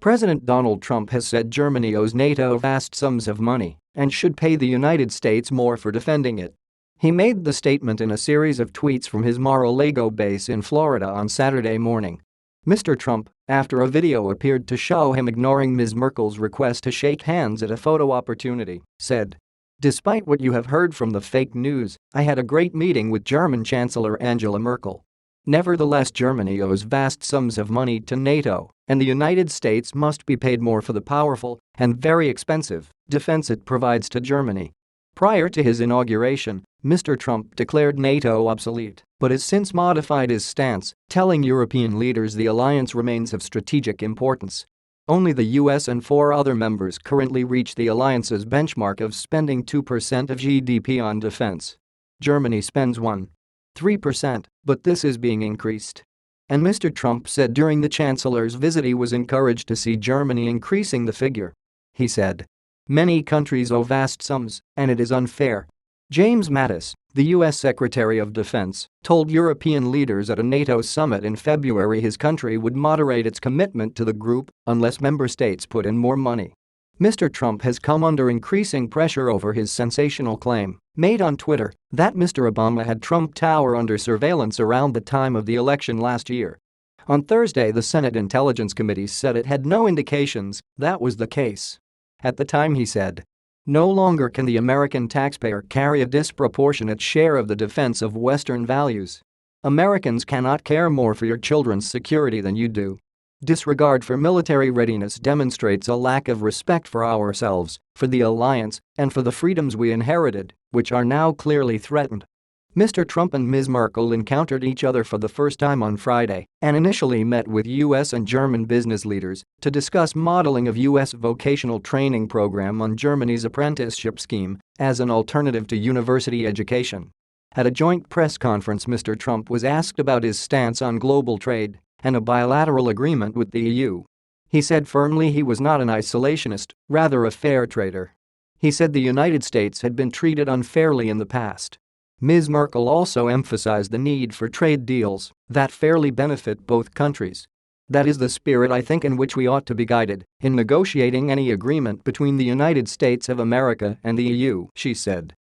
President Donald Trump has said Germany owes NATO vast sums of money and should pay the United States more for defending it. He made the statement in a series of tweets from his Mar-a-Lago base in Florida on Saturday morning. Mr. Trump, after a video appeared to show him ignoring Ms. Merkel's request to shake hands at a photo opportunity, said, "Despite what you have heard from the fake news, I had a great meeting with German Chancellor Angela Merkel. Nevertheless, Germany owes vast sums of money to NATO, and the United States must be paid more for the powerful and very expensive defense it provides to Germany." Prior to his inauguration, Mr. Trump declared NATO obsolete, but has since modified his stance, telling European leaders the alliance remains of strategic importance. Only the US and 4 other members currently reach the alliance's benchmark of spending 2% of GDP on defense. Germany spends 1.3%, but this is being increased. And Mr. Trump said during the chancellor's visit he was encouraged to see Germany increasing the figure. He said, "Many countries owe vast sums, and it is unfair." James Mattis, the U.S. Secretary of Defense, told European leaders at a NATO summit in February his country would moderate its commitment to the group unless member states put in more money. Mr. Trump has come under increasing pressure over his sensational claim, made on Twitter, that Mr. Obama had Trump Tower under surveillance around the time of the election last year. On Thursday, the Senate Intelligence Committee said it had no indications that was the case. At the time, he said, "No longer can the American taxpayer carry a disproportionate share of the defense of Western values. Americans cannot care more for your children's security than you do. Disregard for military readiness demonstrates a lack of respect for ourselves, for the alliance, and for the freedoms we inherited, which are now clearly threatened." Mr. Trump and Ms. Merkel encountered each other for the first time on Friday and initially met with U.S. and German business leaders to discuss modeling of U.S. vocational training program on Germany's apprenticeship scheme as an alternative to university education. At a joint press conference, Mr. Trump was asked about his stance on global trade and a bilateral agreement with the EU. He said firmly he was not an isolationist, rather a fair trader. He said the United States had been treated unfairly in the past. Ms. Merkel also emphasized the need for trade deals that fairly benefit both countries. "That is the spirit I think in which we ought to be guided in negotiating any agreement between the United States of America and the EU," she said.